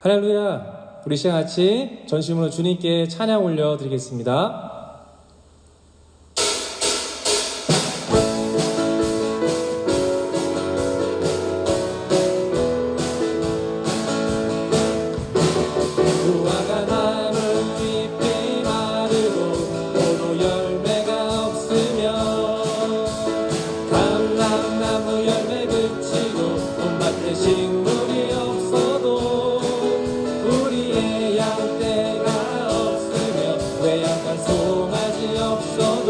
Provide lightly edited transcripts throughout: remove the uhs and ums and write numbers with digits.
할렐루야! 우리 시간 같이 전심으로 주님께 찬양 올려드리겠습니다. 무화과 나무 잎이 마르고 포도 열매가 없으며 감람나무 열매 그치고 온밭에 식물이 없어도 우리의 양떼가 없으며 외양간 송아지 없어도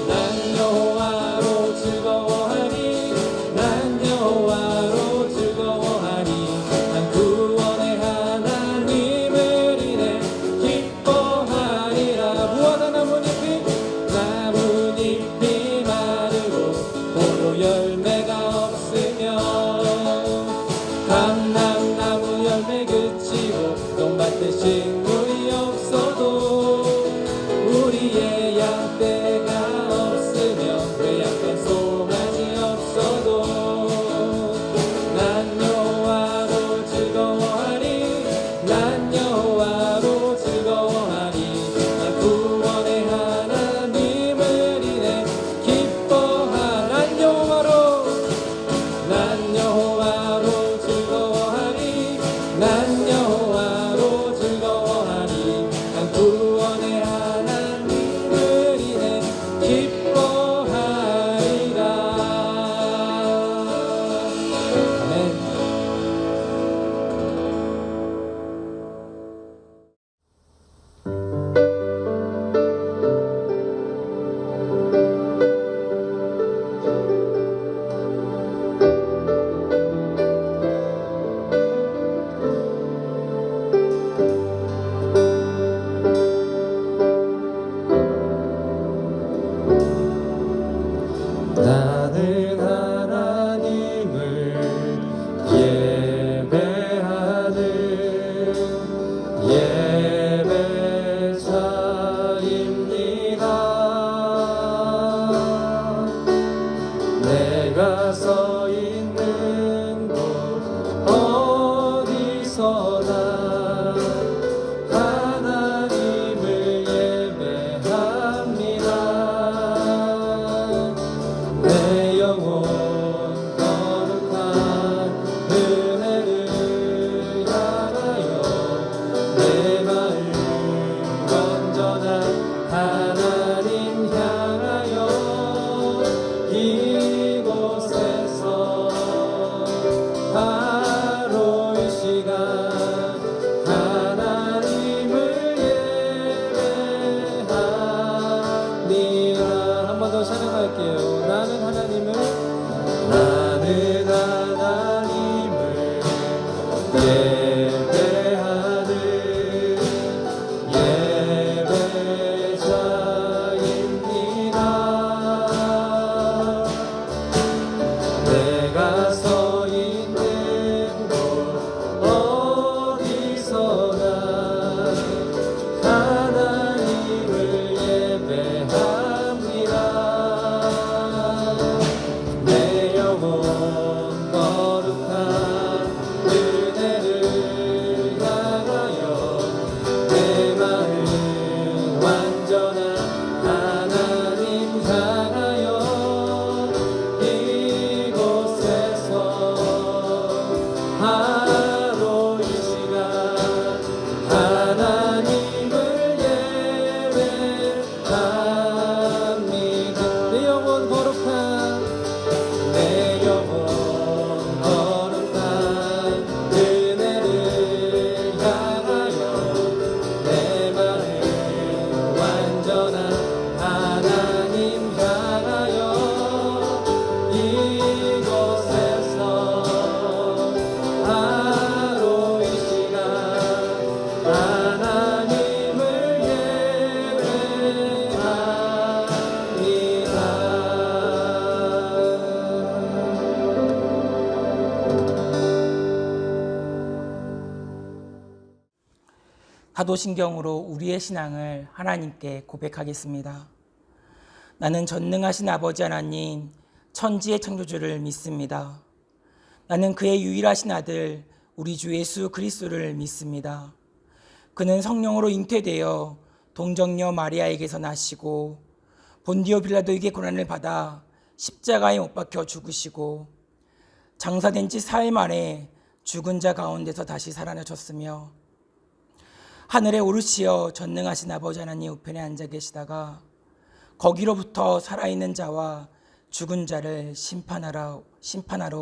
난 여호와로 즐거워하리 난 여호와로 즐거워하리 난 구원의 하나님을 인해 기뻐하리라. 무화과 나뭇잎이 마르고 포도 열매가 없으며 감람나무 열매 그치고 논밭에 식물이 없어도 우리의 양떼가 없으며 외양간 송아지 없어도 난 여호와로 즐거워하리 난 여호와로 즐거워하리 난 구원의 하나님을 인해 기뻐하라. 난 여호와로 즐거워하리 난 여호와로 즐거워하리 난 구원의 하나님을 인해 기뻐하리라. 아멘. 나는 하나님을 예배하는 예배자입니다. 내가 서 있는 곳 어디서나 하나님을 예배합니다. 내 영혼 거룩한 은혜를 향하여 내 마음 건전한 하나님 향하여 이곳에서 바로 이 시간 하나님을 예배합니다. 한 번 더 찬양할게요. 나는 하나님을 예배하는 예배자입니다. 내가 서 있는 곳 어디서나 하나님을 예배합니다. 내 영혼 거룩한 은혜를 향하여 내 마음 완전한 하나님 향하여 이곳에서 바로 이 시간 하나님을 예배합니다. 내 영혼 거룩한 내 영혼 거룩한 은혜를 향하여 내 마음 완전한 하나님 향하여 이곳에서 바로 이 시간 하나님을 사도신경으로 우리의 신앙을 하나님께 고백하겠습니다. 나는 전능하신 아버지 하나님, 천지의 창조주를 믿습니다. 나는 그의 유일하신 아들 우리 주 예수 그리스도를 믿습니다. 그는 성령으로 잉태되어 동정녀 마리아에게서 나시고 본디오 빌라도에게 고난을 받아 십자가에 못 박혀 죽으시고 장사된 지 사흘 만에 죽은 자 가운데서 다시 살아나셨으며 하늘에 오르시어 전능하신 아버지 하나님 우편에 앉아 계시다가 거기로부터 살아있는 자와 죽은 자를 심판하러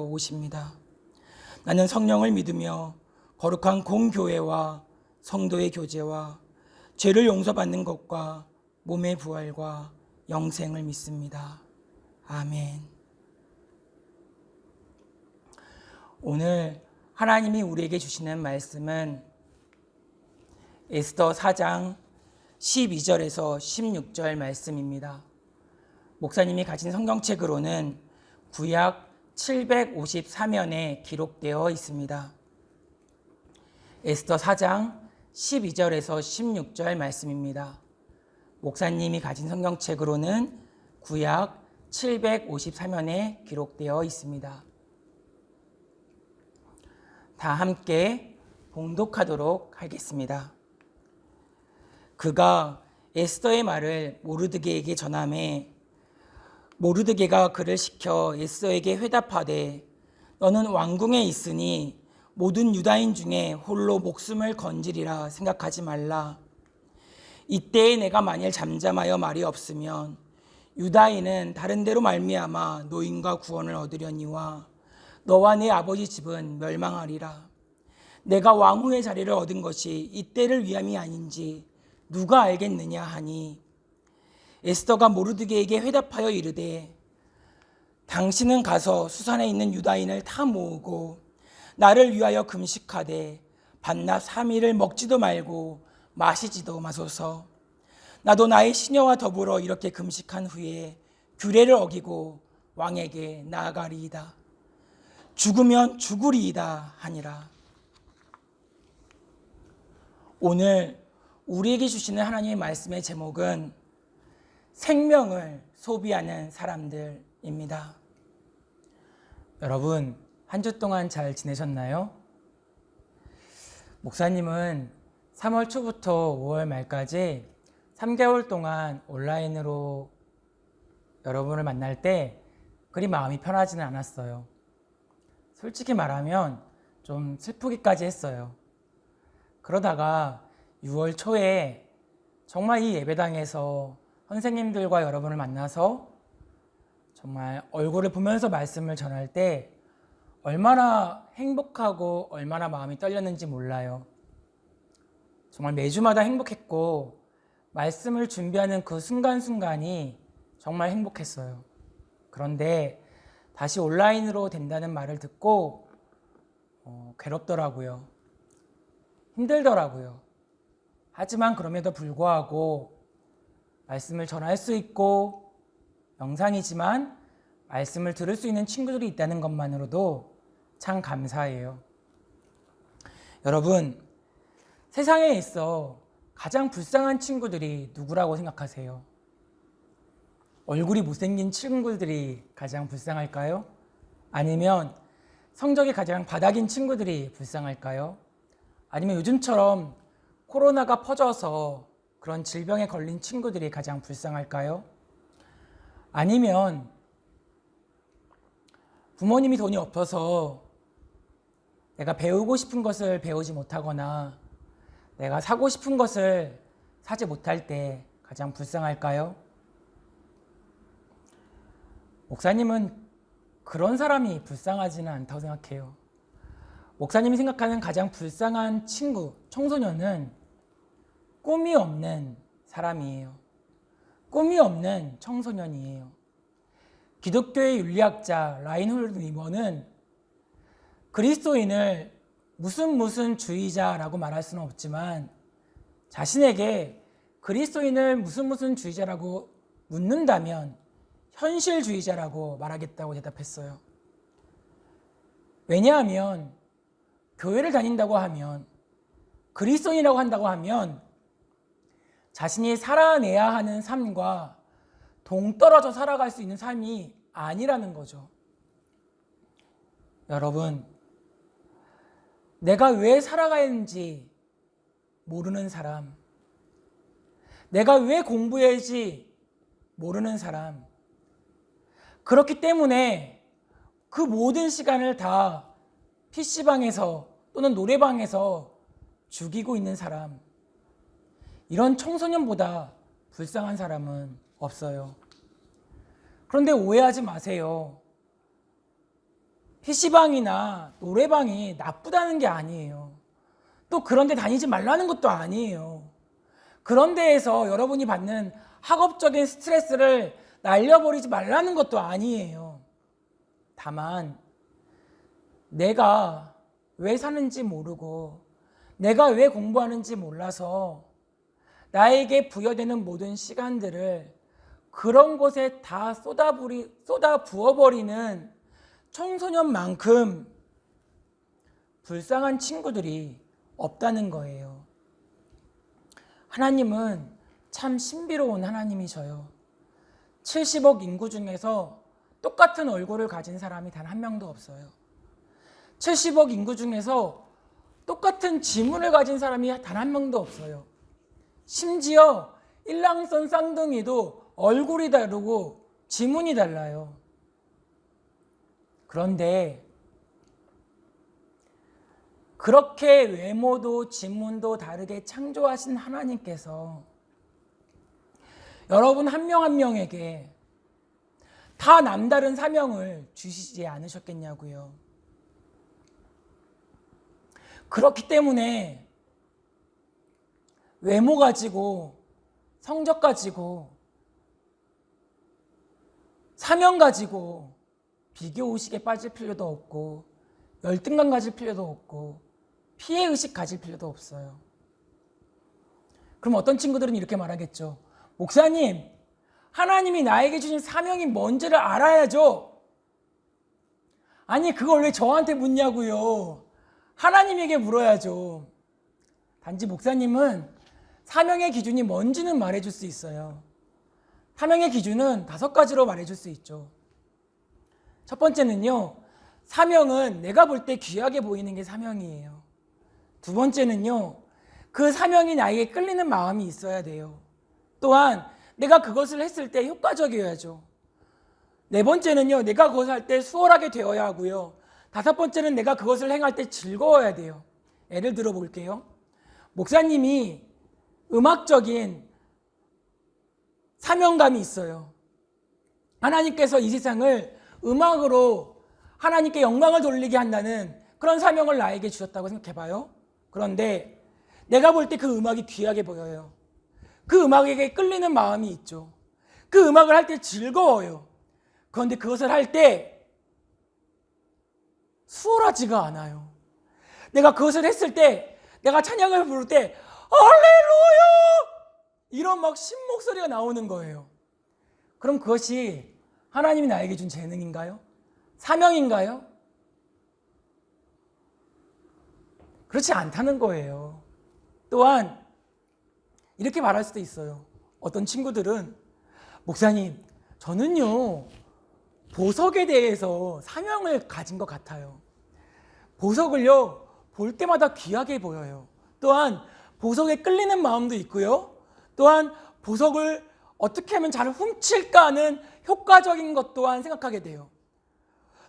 오십니다. 나는 성령을 믿으며 거룩한 공교회와 성도의 교제와 죄를 용서받는 것과 몸의 부활과 영생을 믿습니다. 아멘. 오늘 하나님이 우리에게 주시는 말씀은 에스더 4장 12절에서 16절 말씀입니다. 목사님이 가진 성경책으로는 구약 754면에 기록되어 있습니다. 에스더 4장 12절에서 16절 말씀입니다. 목사님이 가진 성경책으로는 구약 754면에 기록되어 있습니다. 다 함께 봉독하도록 하겠습니다. 그가 에스더의 말을 모르드게에게 전하매 모르드게가 그를 시켜 에스더에게 회답하되 너는 왕궁에 있으니 모든 유다인 중에 홀로 목숨을 건지리라 생각하지 말라. 이때에 내가 만일 잠잠하여 말이 없으면 유다인은 다른 데로 말미암아 노임과 구원을 얻으려니와 너와 내 아버지 집은 멸망하리라. 내가 왕후의 자리를 얻은 것이 이때를 위함이 아닌지 누가 알겠느냐 하니 에스더가 모르드게에게 회답하여 이르되 당신은 가서 수산에 있는 유다인을 다 모으고 나를 위하여 금식하되 반납 3일을 먹지도 말고 마시지도 마소서. 나도 나의 시녀와 더불어 이렇게 금식한 후에 규례를 어기고 왕에게 나아가리이다. 죽으면 죽으리이다 하니라. 오늘 우리에게 주시는 하나님의 말씀의 제목은 생명을 소비하는 사람들입니다. 여러분, 한 주 동안 잘 지내셨나요? 목사님은 3월 초부터 5월 말까지 3개월 동안 온라인으로 여러분을 만날 때 그리 마음이 편하지는 않았어요. 솔직히 말하면 좀 슬프기까지 했어요. 그러다가 6월 초에 정말 이 예배당에서 선생님들과 여러분을 만나서 정말 얼굴을 보면서 말씀을 전할 때 얼마나 행복하고 얼마나 마음이 떨렸는지 몰라요. 정말 매주마다 행복했고 말씀을 준비하는 그 순간순간이 정말 행복했어요. 그런데 다시 온라인으로 된다는 말을 듣고 괴롭더라고요. 힘들더라고요. 하지만 그럼에도 불구하고 말씀을 전할 수 있고 영상이지만 말씀을 들을 수 있는 친구들이 있다는 것만으로도 참 감사해요. 여러분, 세상에 있어 가장 불쌍한 친구들이 누구라고 생각하세요? 얼굴이 못생긴 친구들이 가장 불쌍할까요? 아니면 성적이 가장 바닥인 친구들이 불쌍할까요? 아니면 요즘처럼 코로나가 퍼져서 그런 질병에 걸린 친구들이 가장 불쌍할까요? 아니면 부모님이 돈이 없어서 내가 배우고 싶은 것을 배우지 못하거나 내가 사고 싶은 것을 사지 못할 때 가장 불쌍할까요? 목사님은 그런 사람이 불쌍하지는 않다고 생각해요. 목사님이 생각하는 가장 불쌍한 친구, 청소년은 꿈이 없는 사람이에요. 꿈이 없는 청소년이에요. 기독교의 윤리학자 라인홀드 위머는 그리스도인을 무슨 주의자라고 말할 수는 없지만 자신에게 그리스도인을 무슨 주의자라고 묻는다면 현실주의자라고 말하겠다고 대답했어요. 왜냐하면 교회를 다닌다고 하면 그리스도인이라고 한다고 하면 자신이 살아내야 하는 삶과 동떨어져 살아갈 수 있는 삶이 아니라는 거죠. 여러분, 내가 왜 살아가야 하는지 모르는 사람, 내가 왜 공부해야지 모르는 사람, 그렇기 때문에 그 모든 시간을 다 PC방에서 또는 노래방에서 죽이고 있는 사람, 이런 청소년보다 불쌍한 사람은 없어요. 그런데 오해하지 마세요. PC방이나 노래방이 나쁘다는 게 아니에요. 또 그런 데 다니지 말라는 것도 아니에요. 그런 데에서 여러분이 받는 학업적인 스트레스를 날려버리지 말라는 것도 아니에요. 다만 내가 왜 사는지 모르고 내가 왜 공부하는지 몰라서 나에게 부여되는 모든 시간들을 그런 곳에 다 쏟아 부어버리는 청소년만큼 불쌍한 친구들이 없다는 거예요. 하나님은 참 신비로운 하나님이셔요. 70억 인구 중에서 똑같은 얼굴을 가진 사람이 단 한 명도 없어요. 70억 인구 중에서 똑같은 지문을 가진 사람이 단 한 명도 없어요. 심지어 일랑선 쌍둥이도 얼굴이 다르고 지문이 달라요. 그런데 그렇게 외모도 지문도 다르게 창조하신 하나님께서 여러분 한 명 한 명에게 다 남다른 사명을 주시지 않으셨겠냐고요. 그렇기 때문에 외모 가지고 성적 가지고 사명 가지고 비교의식에 빠질 필요도 없고 열등감 가질 필요도 없고 피해의식 가질 필요도 없어요. 그럼 어떤 친구들은 이렇게 말하겠죠. 목사님, 하나님이 나에게 주신 사명이 뭔지를 알아야죠. 아니 그걸 왜 저한테 묻냐고요. 하나님에게 물어야죠. 단지 목사님은 사명의 기준이 뭔지는 말해줄 수 있어요. 사명의 기준은 5가지로 말해줄 수 있죠. 첫 번째는요, 사명은 내가 볼 때 귀하게 보이는 게 사명이에요. 두 번째는요, 그 사명이 나에게 끌리는 마음이 있어야 돼요. 또한 내가 그것을 했을 때 효과적이어야죠. 네 번째는요, 내가 그것을 할 때 수월하게 되어야 하고요. 5번째는 내가 그것을 행할 때 즐거워야 돼요. 예를 들어 볼게요. 목사님이 음악적인 사명감이 있어요. 하나님께서 이 세상을 음악으로 하나님께 영광을 돌리게 한다는 그런 사명을 나에게 주셨다고 생각해봐요. 그런데 내가 볼 때 그 음악이 귀하게 보여요. 그 음악에게 끌리는 마음이 있죠. 그 음악을 할 때 즐거워요. 그런데 그것을 할 때 수월하지가 않아요. 내가 그것을 했을 때, 내가 찬양을 부를 때 할렐루야! 이런 막 신목소리가 나오는 거예요. 그럼 그것이 하나님이 나에게 준 재능인가요? 사명인가요? 그렇지 않다는 거예요. 또한 이렇게 말할 수도 있어요. 어떤 친구들은 목사님, 저는요 보석에 대해서 사명을 가진 것 같아요. 보석을요 볼 때마다 귀하게 보여요. 또한 보석에 끌리는 마음도 있고요. 또한 보석을 어떻게 하면 잘 훔칠까 하는 효과적인 것 또한 생각하게 돼요.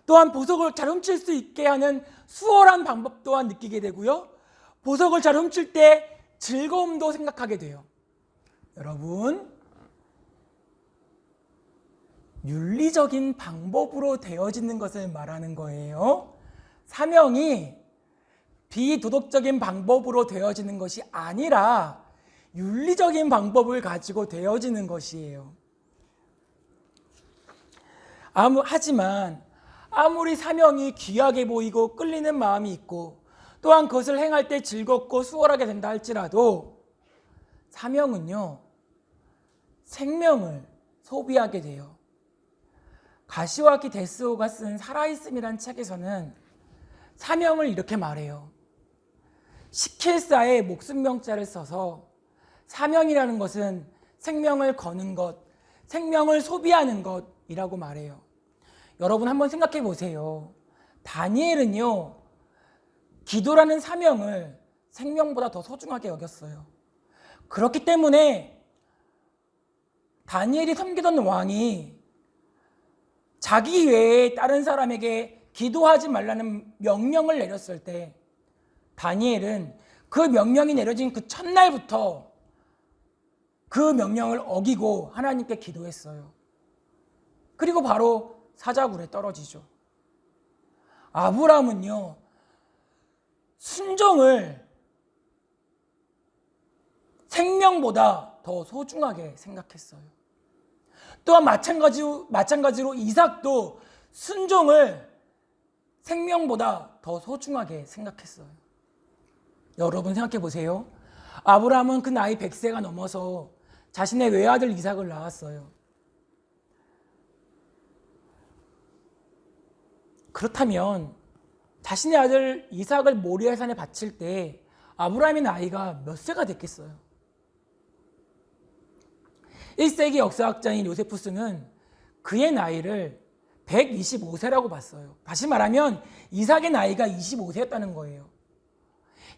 또한 보석을 잘 훔칠 수 있게 하는 수월한 방법 또한 느끼게 되고요. 보석을 잘 훔칠 때 즐거움도 생각하게 돼요. 여러분, 윤리적인 방법으로 되어지는 것을 말하는 거예요. 사명이 비도덕적인 방법으로 되어지는 것이 아니라 윤리적인 방법을 가지고 되어지는 것이에요. 하지만 아무리 사명이 귀하게 보이고 끌리는 마음이 있고 또한 그것을 행할 때 즐겁고 수월하게 된다 할지라도 사명은요 생명을 소비하게 돼요. 가시와키 데스오가 쓴 살아있음이란 책에서는 사명을 이렇게 말해요. 시킬사에 목숨명자를 써서 사명이라는 것은 생명을 거는 것, 생명을 소비하는 것이라고 말해요. 여러분 한번 생각해 보세요. 다니엘은요 기도라는 사명을 생명보다 더 소중하게 여겼어요. 그렇기 때문에 다니엘이 섬기던 왕이 자기 외에 다른 사람에게 기도하지 말라는 명령을 내렸을 때 다니엘은 그 명령이 내려진 그 첫날부터 그 명령을 어기고 하나님께 기도했어요. 그리고 바로 사자굴에 떨어지죠. 아브라함은요, 순종을 생명보다 더 소중하게 생각했어요. 또한 마찬가지로 이삭도 순종을 생명보다 더 소중하게 생각했어요. 여러분 생각해 보세요. 아브라함은 그 나이 100세가 넘어서 자신의 외아들 이삭을 낳았어요. 그렇다면 자신의 아들 이삭을 모리아 산에 바칠 때 아브라함의 나이가 몇 세가 됐겠어요? 1세기 역사학자인 요세푸스는 그의 나이를 125세라고 봤어요. 다시 말하면 이삭의 나이가 25세였다는 거예요.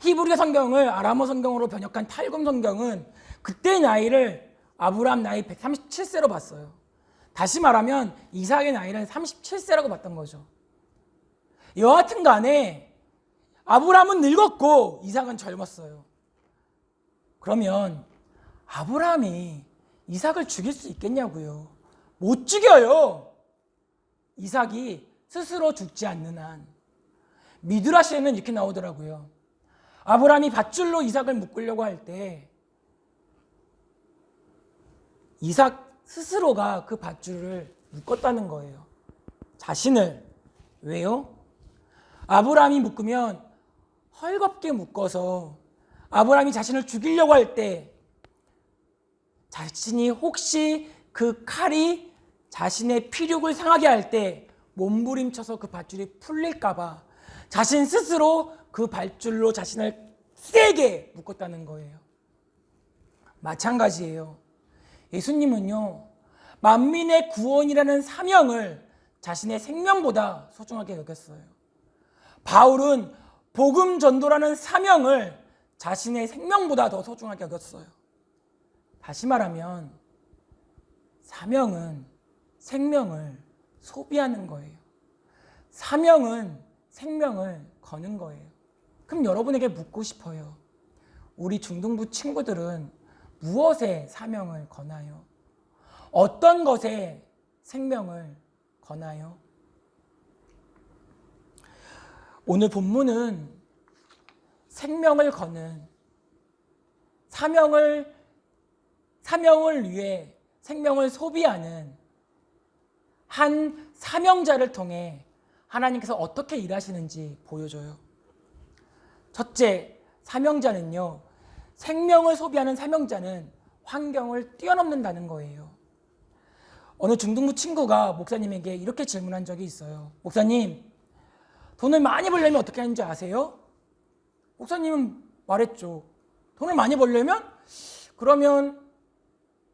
히브리 성경을 아람어 성경으로 번역한 탈금 성경은 그때의 나이를 아브라함 나이 137세로 봤어요. 다시 말하면 이삭의 나이는 37세라고 봤던 거죠. 여하튼 간에 아브라함은 늙었고 이삭은 젊었어요. 그러면 아브라함이 이삭을 죽일 수 있겠냐고요? 못 죽여요. 이삭이 스스로 죽지 않는 한. 미드라시에는 이렇게 나오더라고요. 아브라함이 밧줄로 이삭을 묶으려고 할 때 이삭 스스로가 그 밧줄을 묶었다는 거예요. 자신을. 왜요? 아브라함이 묶으면 헐겁게 묶어서 아브라함이 자신을 죽이려고 할 때 자신이 혹시 그 칼이 자신의 피륙을 상하게 할 때 몸부림쳐서 그 밧줄이 풀릴까 봐 자신 스스로 그 밧줄로 자신을 세게 묶었다는 거예요. 마찬가지예요. 예수님은요, 만민의 구원이라는 사명을 자신의 생명보다 소중하게 여겼어요. 바울은 복음 전도라는 사명을 자신의 생명보다 더 소중하게 여겼어요. 다시 말하면 사명은 생명을 소비하는 거예요. 사명은 생명을 거는 거예요. 그럼 여러분에게 묻고 싶어요. 우리 중등부 친구들은 무엇에 사명을 거나요? 어떤 것에 생명을 거나요? 오늘 본문은 생명을 거는 사명을 위해 생명을 소비하는 한 사명자를 통해 하나님께서 어떻게 일하시는지 보여줘요. 첫째, 사명자는요, 생명을 소비하는 사명자는 환경을 뛰어넘는다는 거예요. 어느 중등부 친구가 목사님에게 이렇게 질문한 적이 있어요. 목사님, 돈을 많이 벌려면 어떻게 하는지 아세요? 목사님은 말했죠. 돈을 많이 벌려면? 그러면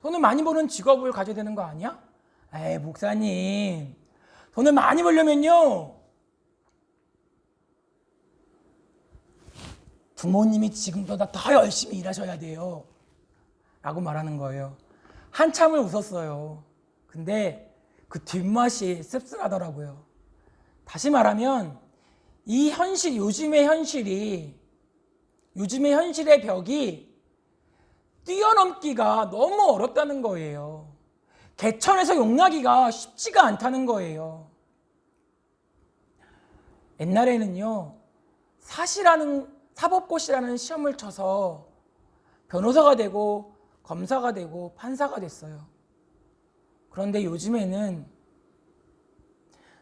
돈을 많이 버는 직업을 가져야 되는 거 아니야? 에이, 목사님, 돈을 많이 벌려면요, 부모님이 지금보다 더 열심히 일하셔야 돼요 라고 말하는 거예요. 한참을 웃었어요. 근데 그 뒷맛이 씁쓸하더라고요. 다시 말하면 이 현실, 요즘의 현실의 벽이 뛰어넘기가 너무 어렵다는 거예요. 개천에서 용나기가 쉽지가 않다는 거예요. 옛날에는요, 사법고시라는 시험을 쳐서 변호사가 되고 검사가 되고 판사가 됐어요. 그런데 요즘에는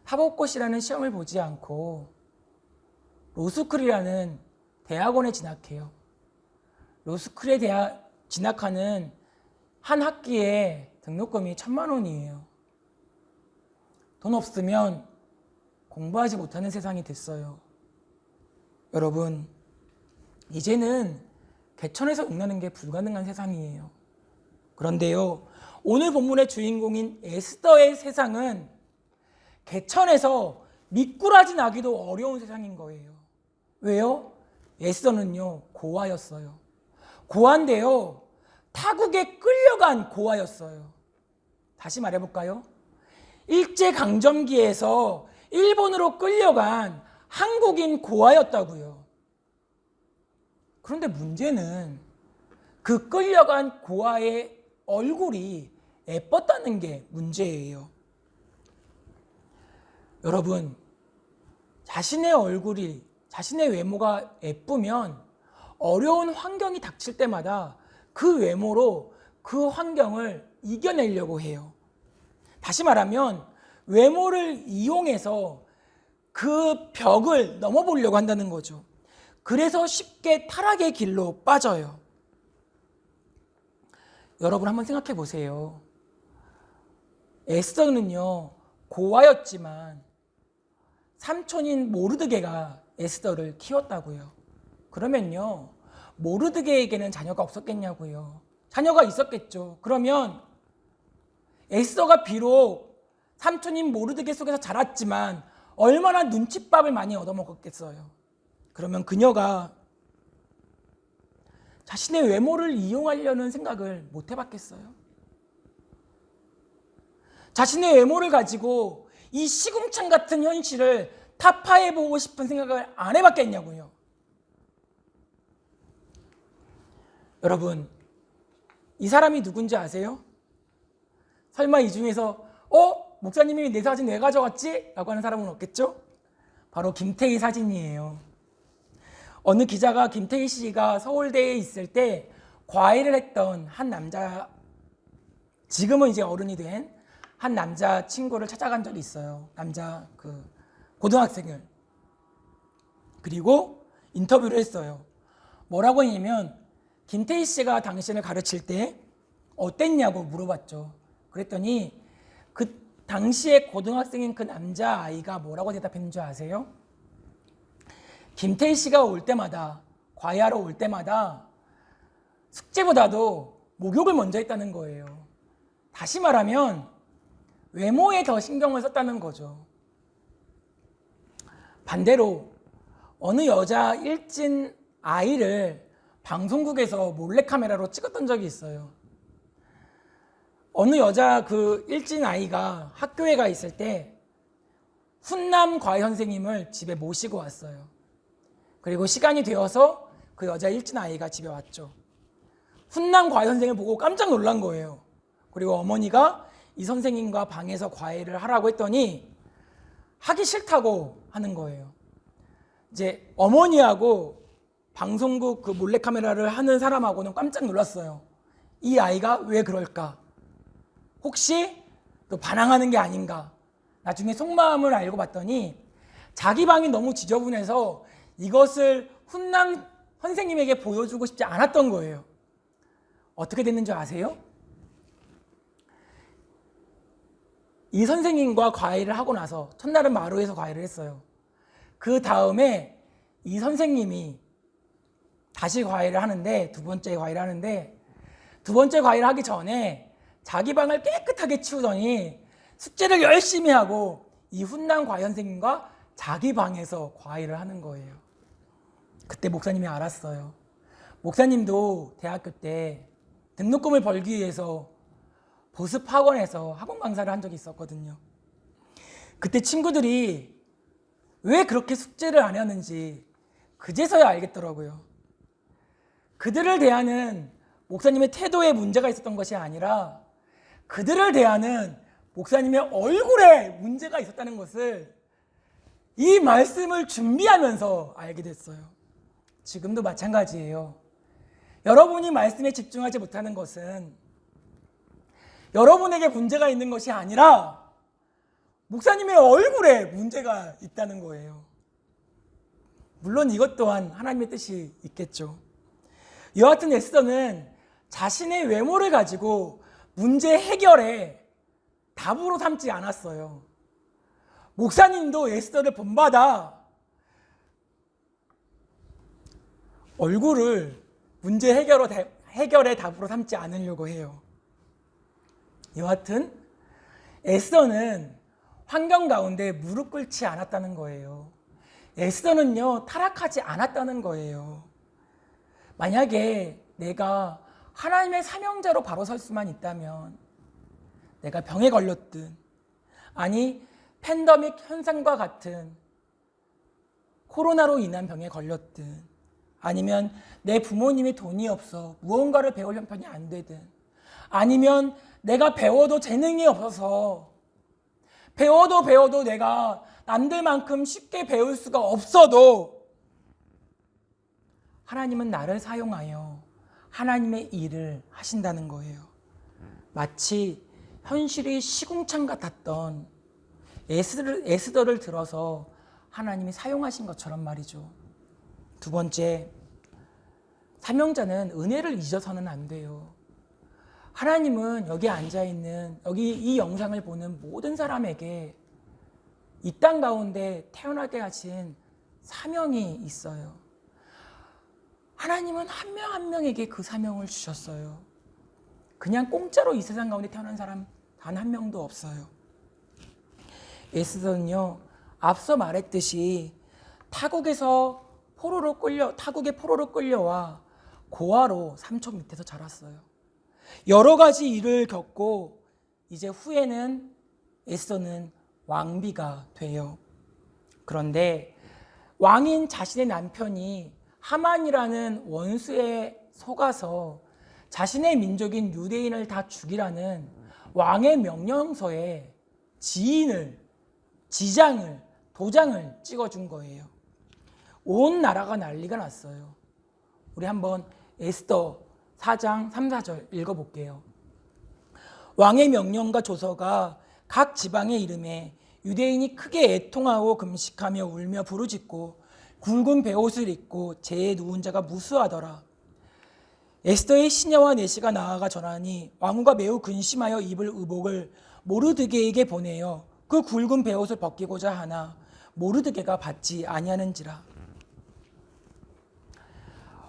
사법고시라는 시험을 보지 않고 로스쿨이라는 대학원에 진학해요. 로스쿨에 진학하는 한 학기에 등록금이 1,000만 원이에요. 돈 없으면 공부하지 못하는 세상이 됐어요. 여러분, 이제는 개천에서 용나는 게 불가능한 세상이에요. 그런데요, 오늘 본문의 주인공인 에스더의 세상은 개천에서 미꾸라지 나기도 어려운 세상인 거예요. 왜요? 에스더는요, 고아였어요. 고아인데요, 타국에 끌려간 고아였어요. 다시 말해볼까요? 일제강점기에서 일본으로 끌려간 한국인 고아였다고요. 그런데 문제는 그 끌려간 고아의 얼굴이 예뻤다는 게 문제예요. 여러분, 자신의 얼굴이, 자신의 외모가 예쁘면 어려운 환경이 닥칠 때마다 그 외모로 그 환경을 이겨내려고 해요. 다시 말하면 외모를 이용해서 그 벽을 넘어보려고 한다는 거죠. 그래서 쉽게 타락의 길로 빠져요. 여러분 한번 생각해 보세요. 에스더는요, 고아였지만 삼촌인 모르드게가 에스더를 키웠다고요. 그러면요, 모르드게에게는 자녀가 없었겠냐고요. 자녀가 있었겠죠. 그러면 에스더가 비록 삼촌인 모르드게 속에서 자랐지만 얼마나 눈칫밥을 많이 얻어먹었겠어요. 그러면 그녀가 자신의 외모를 이용하려는 생각을 못 해봤겠어요? 자신의 외모를 가지고 이 시궁창 같은 현실을 타파해보고 싶은 생각을 안 해봤겠냐고요. 여러분, 이 사람이 누군지 아세요? 설마 이 중에서 목사님이 내 사진 왜 가져갔지? 라고 하는 사람은 없겠죠? 바로 김태희 사진이에요. 어느 기자가 김태희 씨가 서울대에 있을 때 과외를 했던 한 남자, 지금은 이제 어른이 된 한 남자 친구를 찾아간 적이 있어요. 남자 고등학생을. 그리고 인터뷰를 했어요. 뭐라고 했냐면 김태희 씨가 당신을 가르칠 때 어땠냐고 물어봤죠. 그랬더니 그 당시에 고등학생인 그 남자아이가 뭐라고 대답했는 줄 아세요? 김태희 씨가 올 때마다, 과외하러 올 때마다 숙제보다도 목욕을 먼저 했다는 거예요. 다시 말하면 외모에 더 신경을 썼다는 거죠. 반대로 어느 여자 일진 아이를 방송국에서 몰래카메라로 찍었던 적이 있어요. 어느 여자 일진 아이가 학교에 가 있을 때 훈남 과외 선생님을 집에 모시고 왔어요. 그리고 시간이 되어서 그 여자 일진 아이가 집에 왔죠. 훈남 과외 선생을 보고 깜짝 놀란 거예요. 그리고 어머니가 이 선생님과 방에서 과외를 하라고 했더니 하기 싫다고 하는 거예요. 이제 어머니하고 방송국 그 몰래카메라를 하는 사람하고는 깜짝 놀랐어요. 이 아이가 왜 그럴까? 혹시 또 반항하는 게 아닌가? 나중에 속마음을 알고 봤더니 자기 방이 너무 지저분해서 이것을 훈남 선생님에게 보여주고 싶지 않았던 거예요. 어떻게 됐는 줄 아세요? 이 선생님과 과외를 하고 나서 첫날은 마루에서 과외를 했어요. 그 다음에 이 선생님이 다시 과외를 하는데 두 번째 과외를 하기 전에 자기 방을 깨끗하게 치우더니 숙제를 열심히 하고 이 훈남 과외 선생님과 자기 방에서 과외를 하는 거예요. 그때 목사님이 알았어요. 목사님도 대학교 때 등록금을 벌기 위해서 보습 학원에서 학원 강사를 한 적이 있었거든요. 그때 친구들이 왜 그렇게 숙제를 안 하는지 그제서야 알겠더라고요. 그들을 대하는 목사님의 태도에 문제가 있었던 것이 아니라 그들을 대하는 목사님의 얼굴에 문제가 있었다는 것을 이 말씀을 준비하면서 알게 됐어요. 지금도 마찬가지예요. 여러분이 말씀에 집중하지 못하는 것은 여러분에게 문제가 있는 것이 아니라 목사님의 얼굴에 문제가 있다는 거예요. 물론 이것 또한 하나님의 뜻이 있겠죠. 여하튼 에스더는 자신의 외모를 가지고 문제 해결에 답으로 삼지 않았어요. 목사님도 에스더를 본받아 얼굴을 문제 해결의 답으로 삼지 않으려고 해요. 여하튼 에스더는 환경 가운데 무릎 꿇지 않았다는 거예요. 에스더는요, 타락하지 않았다는 거예요. 만약에 내가 하나님의 사명자로 바로 설 수만 있다면, 내가 병에 걸렸든, 아니 팬데믹 현상과 같은 코로나로 인한 병에 걸렸든, 아니면 내 부모님이 돈이 없어 무언가를 배울 형편이 안 되든, 아니면 내가 배워도 재능이 없어서 배워도 내가 남들만큼 쉽게 배울 수가 없어도 하나님은 나를 사용하여 하나님의 일을 하신다는 거예요. 마치 현실이 시궁창 같았던 에스더를 들어서 하나님이 사용하신 것처럼 말이죠. 두 번째, 사명자는 은혜를 잊어서는 안 돼요. 하나님은 여기 앉아있는, 여기 이 영상을 보는 모든 사람에게 이 땅 가운데 태어나게 하신 사명이 있어요. 하나님은 한 명 한 명에게 그 사명을 주셨어요. 그냥 공짜로 이 세상 가운데 태어난 사람 단 한 명도 없어요. 에스더는요, 앞서 말했듯이 타국의 포로로 끌려와 고아로 삼촌 밑에서 자랐어요. 여러 가지 일을 겪고 이제 후에는 에스더는 왕비가 돼요. 그런데 왕인 자신의 남편이 하만이라는 원수에 속아서 자신의 민족인 유대인을 다 죽이라는 왕의 명령서에 도장을 찍어준 거예요. 온 나라가 난리가 났어요. 우리 한번 에스더 4장 3, 4절 읽어볼게요. 왕의 명령과 조서가 각 지방의 이름에 유대인이 크게 애통하고 금식하며 울며 부르짖고 굵은 베옷을 입고 재에 누운 자가 무수하더라. 에스더의 시녀와 내시가 나아가 전하니 왕후가 매우 근심하여 입을 의복을 모르드게에게 보내어 그 굵은 베옷을 벗기고자 하나 모르드게가 받지 아니하는지라.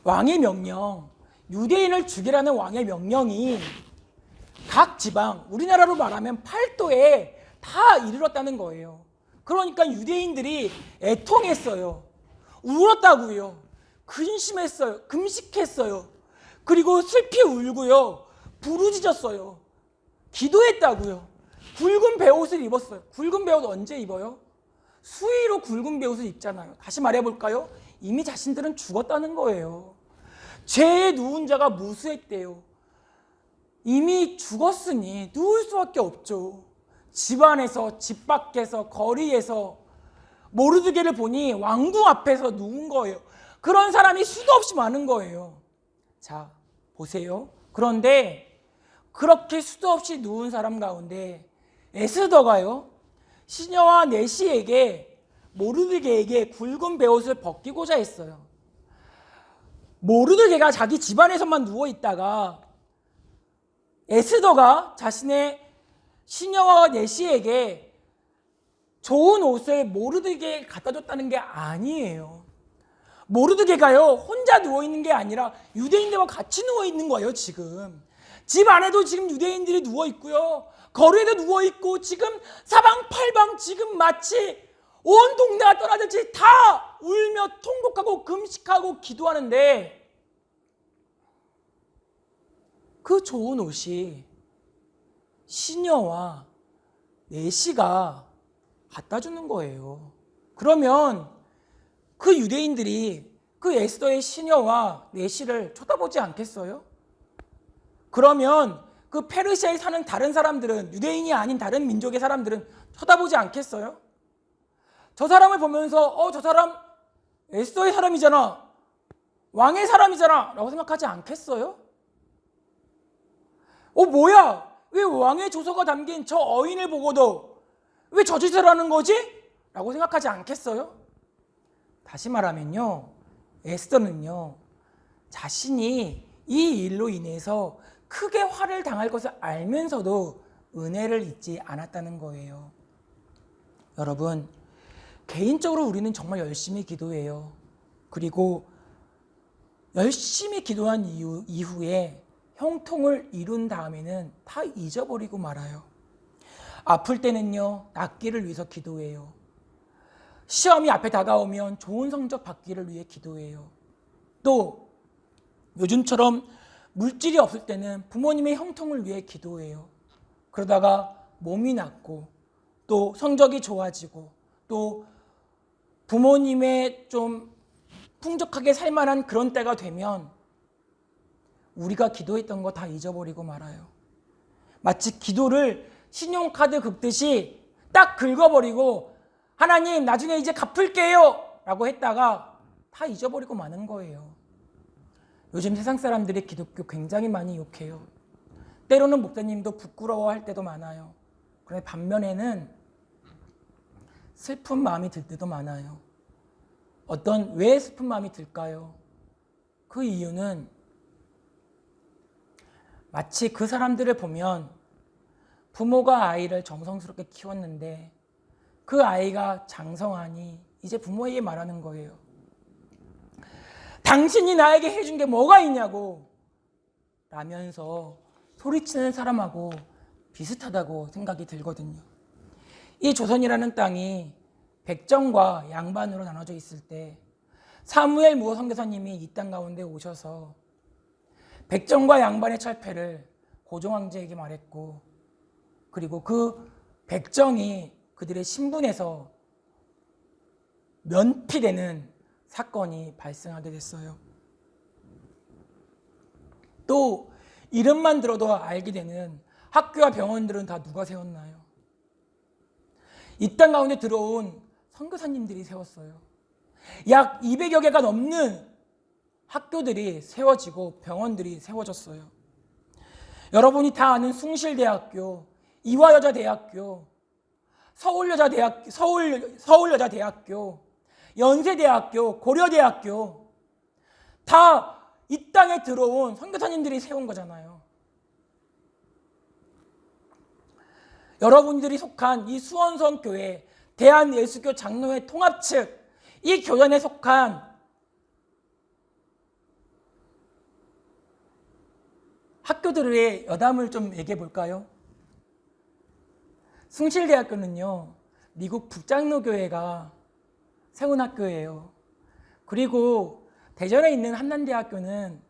왕의 명령, 유대인을 죽이라는 왕의 명령이 각 지방, 우리나라로 말하면 팔도에 다 이르렀다는 거예요. 그러니까 유대인들이 애통했어요. 울었다고요. 근심했어요. 금식했어요. 그리고 슬피 울고요. 부르짖었어요. 기도했다고요. 굵은 베옷을 입었어요. 굵은 베옷 언제 입어요? 수의로 굵은 베옷을 입잖아요. 다시 말해볼까요? 이미 자신들은 죽었다는 거예요. 죄에 누운 자가 무수했대요. 이미 죽었으니 누울 수밖에 없죠. 집 안에서, 집 밖에서, 거리에서 모르드게를 보니 왕궁 앞에서 누운 거예요. 그런 사람이 수도 없이 많은 거예요. 자, 보세요. 그런데 그렇게 수도 없이 누운 사람 가운데 에스더가요, 시녀와 내시에게, 모르드게에게 굵은 베옷을 벗기고자 했어요. 모르드게가 자기 집안에서만 누워있다가 에스더가 자신의 시녀와 내시에게 좋은 옷을 모르드게에 갖다 줬다는 게 아니에요. 모르드게가요, 혼자 누워있는 게 아니라 유대인들과 같이 누워있는 거예요. 지금 집 안에도 지금 유대인들이 누워있고요, 거리에도 누워있고, 지금 사방팔방 지금 마치 온 동네가 떠나듯이 다 울며 통곡하고 금식하고 기도하는데, 그 좋은 옷이 시녀와 내시가 갖다 주는 거예요. 그러면 그 유대인들이 그 에스더의 시녀와 내시를 쳐다보지 않겠어요? 그러면 그 페르시아에 사는 다른 사람들은, 유대인이 아닌 다른 민족의 사람들은 쳐다보지 않겠어요? 저 사람을 보면서 저 사람 에스더의 사람이잖아, 왕의 사람이잖아 라고 생각하지 않겠어요? 뭐야, 왜 왕의 조서가 담긴 저 어인을 보고도 왜 저 짓을 하는 거지? 라고 생각하지 않겠어요? 다시 말하면요, 에스더는요, 자신이 이 일로 인해서 크게 화를 당할 것을 알면서도 은혜를 잊지 않았다는 거예요. 여러분, 개인적으로 우리는 정말 열심히 기도해요. 그리고 열심히 기도한 이후에 형통을 이룬 다음에는 다 잊어버리고 말아요. 아플 때는요, 낫기를 위해서 기도해요. 시험이 앞에 다가오면 좋은 성적 받기를 위해 기도해요. 또 요즘처럼 물질이 없을 때는 부모님의 형통을 위해 기도해요. 그러다가 몸이 낫고 또 성적이 좋아지고 또 부모님의 좀 풍족하게 살만한 그런 때가 되면 우리가 기도했던 거 다 잊어버리고 말아요. 마치 기도를 신용카드 긁듯이 딱 긁어버리고 하나님 나중에 이제 갚을게요 라고 했다가 다 잊어버리고 마는 거예요. 요즘 세상 사람들이 기독교 굉장히 많이 욕해요. 때로는 목사님도 부끄러워할 때도 많아요. 그런데 반면에는 슬픈 마음이 들 때도 많아요. 왜 슬픈 마음이 들까요? 그 이유는 마치 그 사람들을 보면 부모가 아이를 정성스럽게 키웠는데 그 아이가 장성하니 이제 부모에게 말하는 거예요. 당신이 나에게 해준 게 뭐가 있냐고 라면서 소리치는 사람하고 비슷하다고 생각이 들거든요. 이 조선이라는 땅이 백정과 양반으로 나눠져 있을 때 사무엘 무호 선교사님이 이 땅 가운데 오셔서 백정과 양반의 철폐를 고종 황제에게 말했고 그리고 그 백정이 그들의 신분에서 면피되는 사건이 발생하게 됐어요. 또 이름만 들어도 알게 되는 학교와 병원들은 다 누가 세웠나요? 이 땅 가운데 들어온 선교사님들이 세웠어요. 약 200여 개가 넘는 학교들이 세워지고 병원들이 세워졌어요. 여러분이 다 아는 숭실대학교, 이화여자대학교, 서울여자대학교, 연세대학교, 고려대학교 다 이 땅에 들어온 선교사님들이 세운 거잖아요. 여러분들이 속한 이 수원성 교회, 대한예수교 장로회 통합 측, 이 교단에 속한 학교들의 여담을 좀 얘기해 볼까요? 숭실대학교는요, 미국 북장로교회가 세운 학교예요. 그리고 대전에 있는 한남대학교는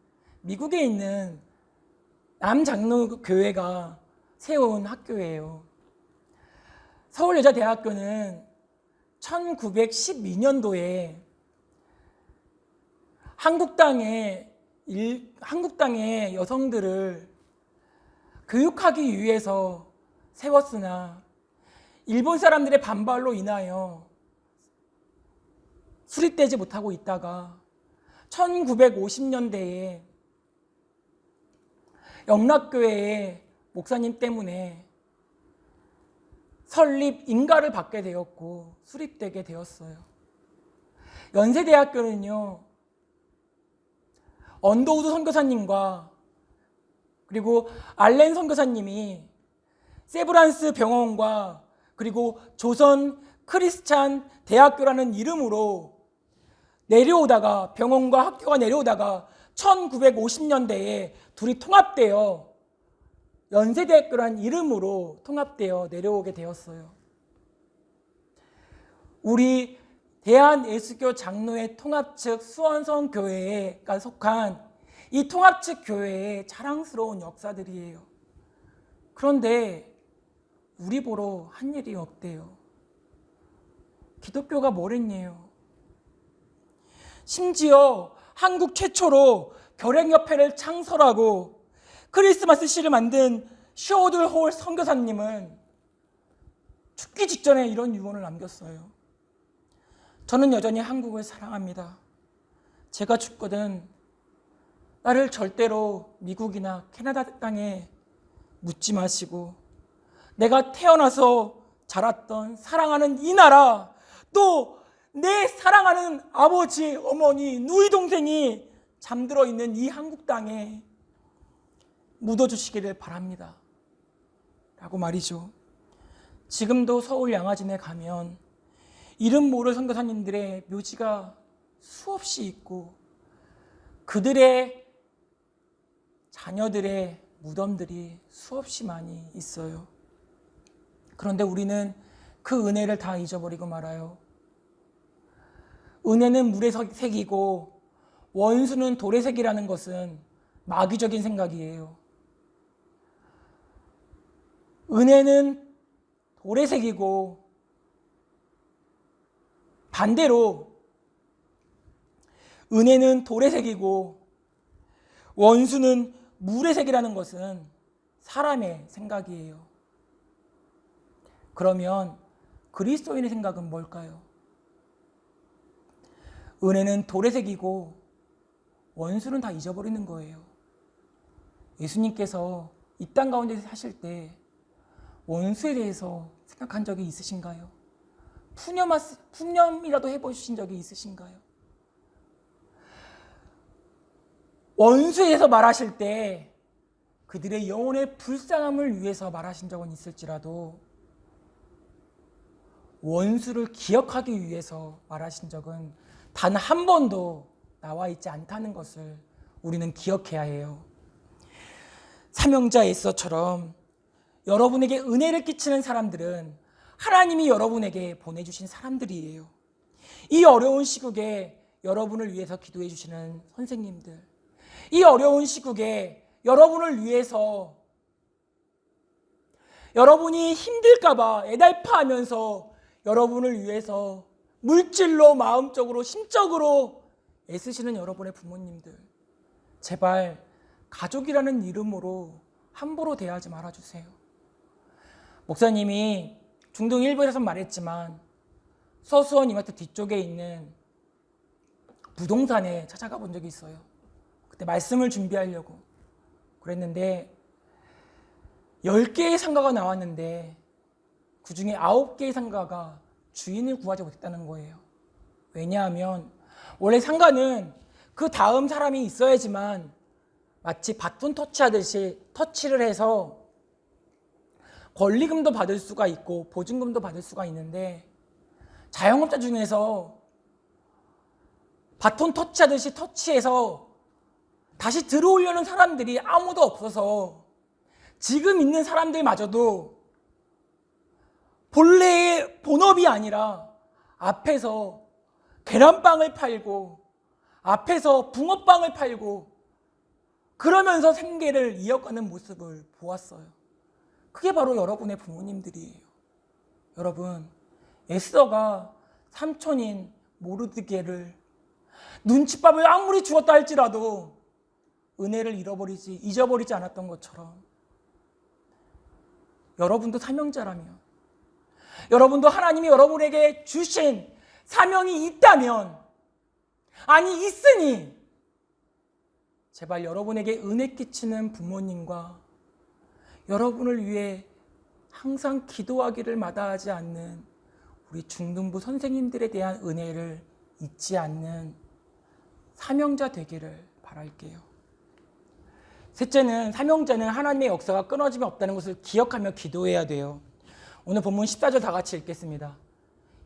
미국에 있는 남장로교회가 세운 학교예요. 서울여자대학교는 1912년도에 한국 땅의 여성들을 교육하기 위해서 세웠으나 일본 사람들의 반발로 인하여 수립되지 못하고 있다가 1950년대에 영락교회의 목사님 때문에 설립 인가를 받게 되었고 수립되게 되었어요. 연세대학교는요, 언더우드 선교사님과 그리고 알렌 선교사님이 세브란스 병원과 그리고 조선 크리스찬 대학교라는 이름으로 내려오다가 병원과 학교가 내려오다가 1950년대에 둘이 통합되어 연세대학교라는 이름으로 통합되어 내려오게 되었어요. 우리 대한예수교 장로회 통합측 수원성 교회에 속한 이 통합측 교회의 자랑스러운 역사들이에요. 그런데 우리 보러 한 일이 없대요. 기독교가 뭘 했네요. 심지어 한국 최초로 결행협회를 창설하고 크리스마스 시를 만든 셔오들 홀 선교사님은 죽기 직전에 이런 유언을 남겼어요. 저는 여전히 한국을 사랑합니다. 제가 죽거든 나를 절대로 미국이나 캐나다 땅에 묻지 마시고 내가 태어나서 자랐던 사랑하는 이 나라, 또 내 사랑하는 아버지, 어머니, 누이 동생이 잠들어 있는 이 한국 땅에 묻어주시기를 바랍니다 라고 말이죠. 지금도 서울 양화진에 가면 이름 모를 선교사님들의 묘지가 수없이 있고 그들의 자녀들의 무덤들이 수없이 많이 있어요. 그런데 우리는 그 은혜를 다 잊어버리고 말아요. 은혜는 물에 새기고 원수는 돌에 새기라는 것은 마귀적인 생각이에요. 은혜는 돌에 새기고 반대로 은혜는 돌에 새기고 원수는 물에 새기라는 것은 사람의 생각이에요. 그러면 그리스도인의 생각은 뭘까요? 은혜는 돌에 새기고 원수는 다 잊어버리는 거예요. 예수님께서 이 땅 가운데 사실 때 원수에 대해서 생각한 적이 있으신가요? 푸념이라도 해보신 적이 있으신가요? 원수에 대해서 말하실 때 그들의 영혼의 불쌍함을 위해서 말하신 적은 있을지라도 원수를 기억하기 위해서 말하신 적은 단 한 번도 나와 있지 않다는 것을 우리는 기억해야 해요. 사명자 에스더처럼 여러분에게 은혜를 끼치는 사람들은 하나님이 여러분에게 보내주신 사람들이에요. 이 어려운 시국에 여러분을 위해서 기도해 주시는 선생님들, 이 어려운 시국에 여러분을 위해서 여러분이 힘들까봐 애달파하면서 여러분을 위해서 물질로, 마음적으로, 심적으로 애쓰시는 여러분의 부모님들, 제발 가족이라는 이름으로 함부로 대하지 말아주세요. 목사님이 중동 일부에서 말했지만 서수원 이마트 뒤쪽에 있는 부동산에 찾아가 본 적이 있어요. 그때 말씀을 준비하려고 그랬는데 10개의 상가가 나왔는데 그 중에 9개의 상가가 주인을 구하지 못했다는 거예요. 왜냐하면 원래 상가는 그 다음 사람이 있어야지만 마치 바톤 터치하듯이 터치를 해서 권리금도 받을 수가 있고 보증금도 받을 수가 있는데 자영업자 중에서 바톤 터치하듯이 터치해서 다시 들어오려는 사람들이 아무도 없어서 지금 있는 사람들마저도 본래의 본업이 아니라 앞에서 계란빵을 팔고 앞에서 붕어빵을 팔고 그러면서 생계를 이어가는 모습을 보았어요. 그게 바로 여러분의 부모님들이에요. 여러분, 에스더가 삼촌인 모르드게를 눈칫밥을 아무리 주었다 할지라도 은혜를 잊어버리지 않았던 것처럼 여러분도 사명자라면, 여러분도 하나님이 여러분에게 주신 사명이 있다면, 아니 있으니 제발 여러분에게 은혜 끼치는 부모님과 여러분을 위해 항상 기도하기를 마다하지 않는 우리 중등부 선생님들에 대한 은혜를 잊지 않는 사명자 되기를 바랄게요. 셋째는, 사명자는 하나님의 역사가 끊어짐이 없다는 것을 기억하며 기도해야 돼요. 오늘 본문 14절 다 같이 읽겠습니다.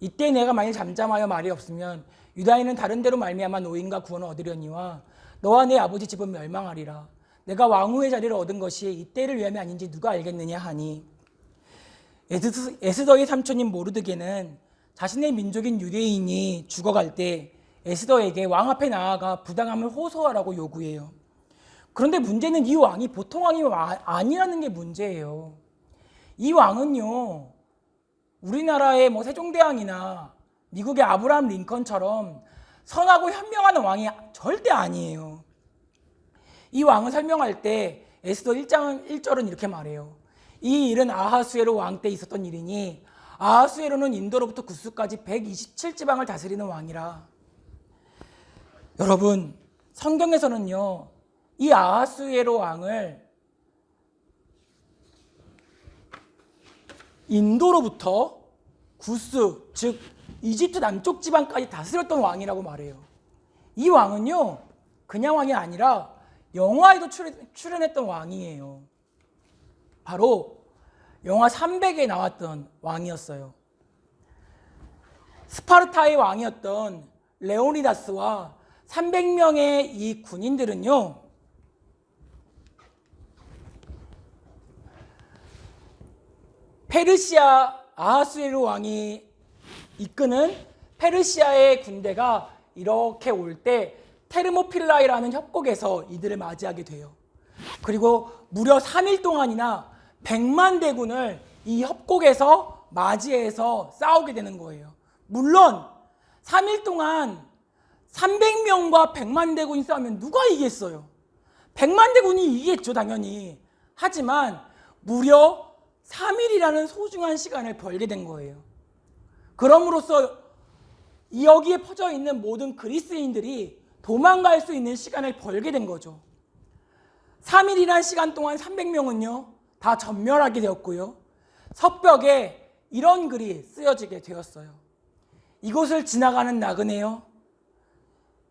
이때 내가 만일 잠잠하여 말이 없으면 유다인은 다른 데로 말미암아 노인과 구원을 얻으려니와 너와 내 아버지 집은 멸망하리라. 내가 왕후의 자리를 얻은 것이 이때를 위함이 아닌지 누가 알겠느냐 하니, 에스더의 삼촌인 모르드게는 자신의 민족인 유대인이 죽어갈 때 에스더에게 왕 앞에 나아가 부당함을 호소하라고 요구해요. 그런데 문제는 이 왕이 보통 왕이 아니라는 게 문제예요. 이 왕은요, 우리나라의 세종대왕이나 미국의 아브라함 링컨처럼 선하고 현명한 왕이 절대 아니에요. 이 왕을 설명할 때 에스더 1장 1절은 이렇게 말해요. 이 일은 아하수에로 왕 때 있었던 일이니 아하수에로는 인도로부터 구스까지 127지방을 다스리는 왕이라. 여러분, 성경에서는요, 이 아하수에로 왕을 인도로부터 구스, 즉 이집트 남쪽 지방까지 다스렸던 왕이라고 말해요. 이 왕은요, 그냥 왕이 아니라 영화에도 출연했던 왕이에요. 바로 영화 300에 나왔던 왕이었어요. 스파르타의 왕이었던 레오니다스와 300명의 이 군인들은요, 페르시아 아하수에로 왕이 이끄는 페르시아의 군대가 이렇게 올 때 테르모필라이라는 협곡에서 이들을 맞이하게 돼요. 그리고 무려 3일 동안이나 100만 대군을 이 협곡에서 맞이해서 싸우게 되는 거예요. 물론 3일 동안 300명과 100만 대군이 싸우면 누가 이기겠어요? 100만 대군이 이기겠죠, 당연히. 하지만 무려 3일이라는 소중한 시간을 벌게 된 거예요. 그럼으로써 여기에 퍼져 있는 모든 그리스인들이 도망갈 수 있는 시간을 벌게 된 거죠. 3일이라는 시간 동안 300명은요 다 전멸하게 되었고요. 서벽에 이런 글이 쓰여지게 되었어요. 이곳을 지나가는 나그네여,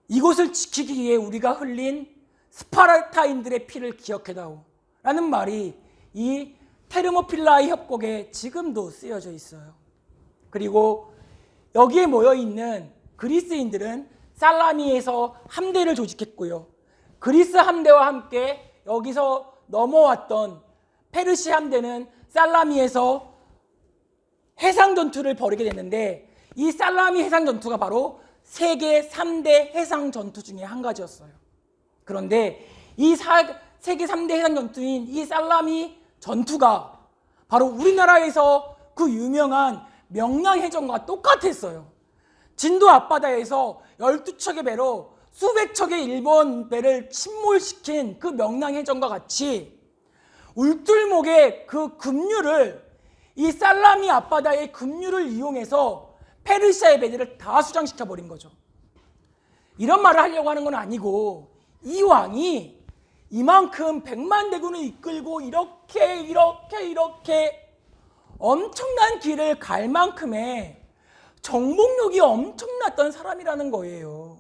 이곳을 지키기 위해 우리가 흘린 스파르타인들의 피를 기억해다오 라는 말이 이 테르모필라의 협곡에 지금도 쓰여져 있어요. 그리고 여기에 모여있는 그리스인들은 살라미에서 함대를 조직했고요. 그리스 함대와 함께 여기서 넘어왔던 페르시 함대는 살라미에서 해상 전투를 벌이게 됐는데, 이 살라미 해상 전투가 바로 세계 3대 해상 전투 중에 한 가지였어요. 그런데 이 세계 3대 해상 전투인 이 살라미 전투가 바로 우리나라에서 그 유명한 명량해전과 똑같았어요. 진도 앞바다에서 12척의 배로 수백 척의 일본 배를 침몰시킨 그 명량해전과 같이 울tur목의 그 급류를, 이 살라미 앞바다의 급류를 이용해서 페르시아의 배들을 다 수장시켜 버린 거죠. 이런 말을 하려고 하는 건 아니고, 이 왕이 이만큼 100만 대군을 이끌고 이렇게 엄청난 길을 갈 만큼의 정복력이 엄청났던 사람이라는 거예요.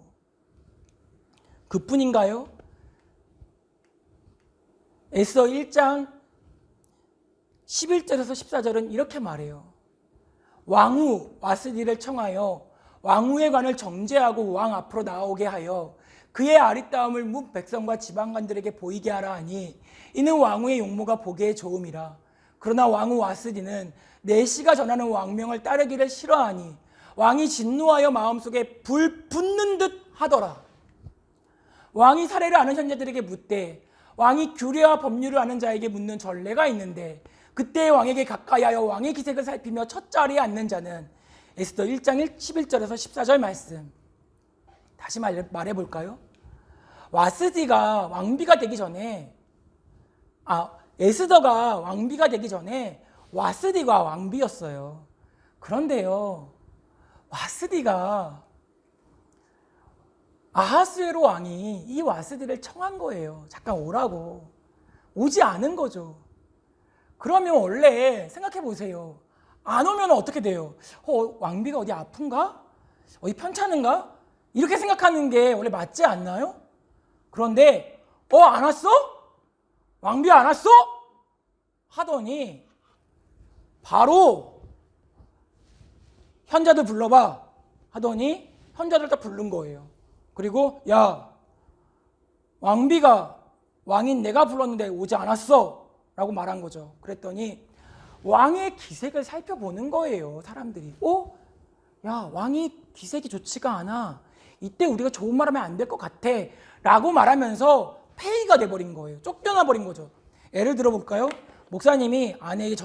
그뿐인가요? 에스더 1장 11절에서 14절은 이렇게 말해요. 왕후 와스디를 청하여 왕후의 관을 정죄하고 왕 앞으로 나오게 하여 그의 아리따움을 묵 백성과 지방관들에게 보이게 하라 하니 이는 왕후의 용모가 보기에 좋음이라. 그러나 왕후 와스디는 내시가 전하는 왕명을 따르기를 싫어하니 왕이 진노하여 마음속에 불 붙는 듯 하더라. 왕이 사례를 아는 현자들에게 묻되 왕이 규례와 법률을 아는 자에게 묻는 전례가 있는데, 그때 왕에게 가까이하여 왕의 기색을 살피며 첫 자리에 앉는 자는, 에스더 1장 11절에서 14절 말씀 다시 말해볼까요? 와스디가 왕비가 되기 전에, 에스더가 왕비가 되기 전에 와스디가 왕비였어요. 그런데요, 와스디가 아하스웨로 왕이 이 와스디를 청한 거예요. 잠깐 오라고. 오지 않은 거죠. 그러면 원래 생각해 보세요. 안 오면 어떻게 돼요? 왕비가 어디 아픈가? 어디 편찮은가? 이렇게 생각하는 게 원래 맞지 않나요? 그런데 안 왔어? 왕비 안 왔어? 하더니 바로 현자들 불러봐 하더니 현자들 다 부른 거예요. 그리고 야, 왕비가 왕인 내가 불렀는데 오지 않았어 라고 말한 거죠. 그랬더니 왕의 기색을 살펴보는 거예요. 사람들이 야, 왕이 기색이 좋지가 않아, 이때 우리가 좋은 말 하면 안 될 것 같아 라고 말하면서 폐위가 돼버린 거예요. 쫓겨나 버린 거죠. 예를 들어볼까요? 목사님이 아내에게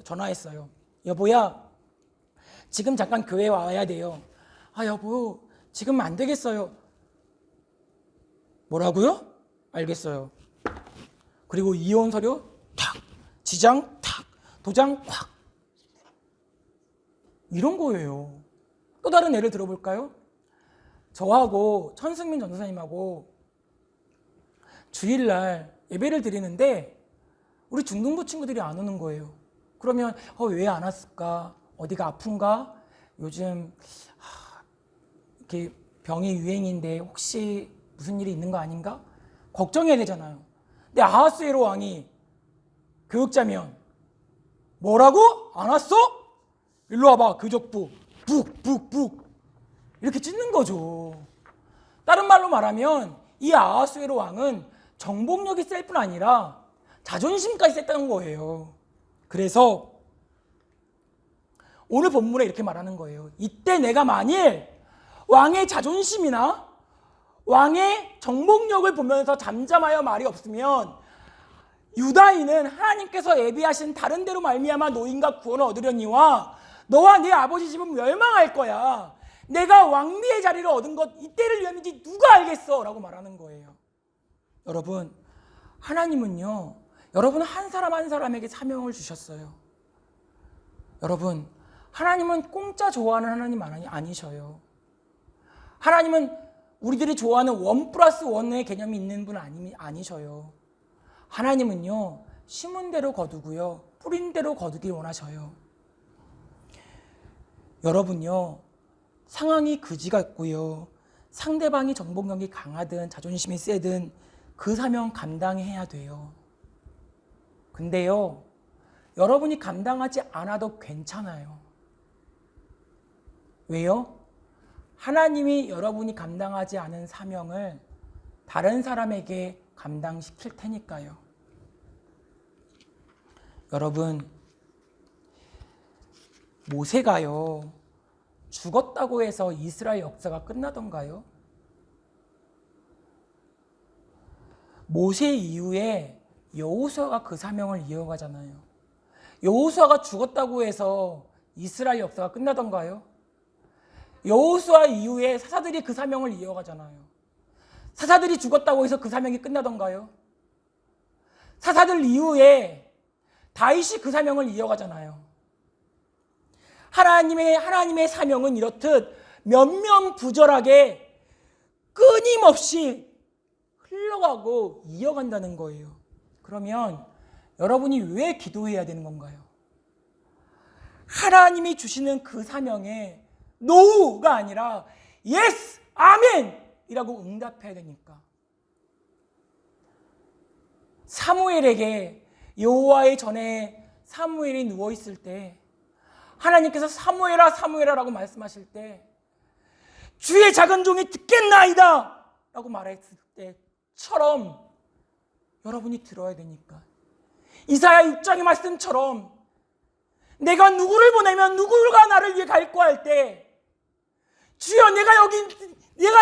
전화했어요. 여보야, 지금 잠깐 교회에 와야 돼요. 여보, 지금 안 되겠어요. 뭐라고요? 알겠어요. 그리고 이혼 서류 탁, 지장 탁, 도장 콱, 이런 거예요. 또 다른 예를 들어볼까요? 저하고 천승민 전도사님하고 주일날 예배를 드리는데 우리 중등부 친구들이 안 오는 거예요. 그러면 왜 안 왔을까? 어디가 아픈가? 요즘 이렇게 병이 유행인데 혹시 무슨 일이 있는 거 아닌가? 걱정해야 되잖아요. 근데 아하스웨로 왕이 교육자면 뭐라고? 안 왔어? 일로 와봐. 교적부 북 이렇게 찢는 거죠. 다른 말로 말하면 이 아하스웨로 왕은 정복력이 셀 뿐 아니라 자존심까지 셌다는 거예요. 그래서 오늘 본문에 이렇게 말하는 거예요. 이때 내가 만일 왕의 자존심이나 왕의 정복력을 보면서 잠잠하여 말이 없으면 유다인은 하나님께서 예비하신 다른 데로 말미암아 노임과 구원을 얻으려니와 너와 네 아버지 집은 멸망할 거야. 내가 왕비의 자리를 얻은 것 이때를 위함인지 누가 알겠어? 라고 말하는 거예요. 여러분, 하나님은요, 여러분 한 사람 한 사람에게 사명을 주셨어요. 여러분, 하나님은 공짜 좋아하는 하나님 아니셔요. 하나님은 우리들이 좋아하는 1+1의 개념이 있는 분 아니셔요. 하나님은요, 심은 대로 거두고요, 뿌린 대로 거두길 원하셔요. 여러분요, 상황이 그지 같고요, 상대방이 정복력이 강하든 자존심이 세든 그 사명 감당해야 돼요. 근데요, 여러분이 감당하지 않아도 괜찮아요. 왜요? 하나님이 여러분이 감당하지 않은 사명을 다른 사람에게 감당시킬 테니까요. 여러분, 모세가요, 죽었다고 해서 이스라엘 역사가 끝나던가요? 모세 이후에 여호수아가 그 사명을 이어가잖아요. 여호수아가 죽었다고 해서 이스라엘 역사가 끝나던가요? 여호수아 이후에 사사들이 그 사명을 이어가잖아요. 사사들이 죽었다고 해서 그 사명이 끝나던가요? 사사들 이후에 다윗이 그 사명을 이어가잖아요. 하나님의 사명은 이렇듯 면면부절하게 끊임없이 흘러가고 이어간다는 거예요. 그러면 여러분이 왜 기도해야 되는 건가요? 하나님이 주시는 그 사명에 노우가 아니라 예스, 아멘 이라고 응답해야 되니까. 사무엘에게 여호와의 전에 사무엘이 누워있을 때 하나님께서 사무엘아 사무엘아 라고 말씀하실 때 주의 작은 종이 듣겠나이다 라고 말했을 때처럼 여러분이 들어야 되니까. 이사야 6장의 말씀처럼 내가 누구를 보내면 누구가 나를 위해 갈 거 할 때 주여 내가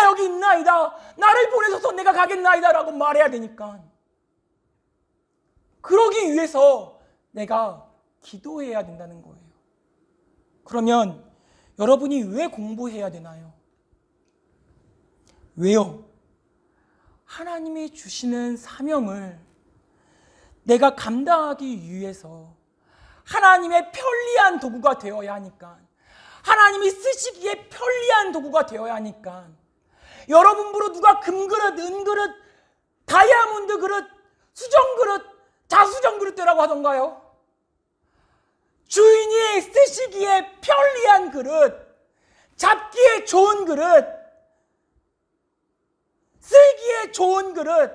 여기 있나이다, 나를 보내소서 내가 가겠나이다 라고 말해야 되니까. 그러기 위해서 내가 기도해야 된다는 거예요. 그러면 여러분이 왜 공부해야 되나요? 왜요? 하나님이 주시는 사명을 내가 감당하기 위해서 하나님의 편리한 도구가 되어야 하니까, 하나님이 쓰시기에 편리한 도구가 되어야 하니까. 여러분 보러 누가 금그릇, 은그릇, 다이아몬드 그릇, 수정그릇, 자수정그릇 되라고 하던가요? 주인이 쓰시기에 편리한 그릇, 잡기에 좋은 그릇, 쓰기에 좋은 그릇,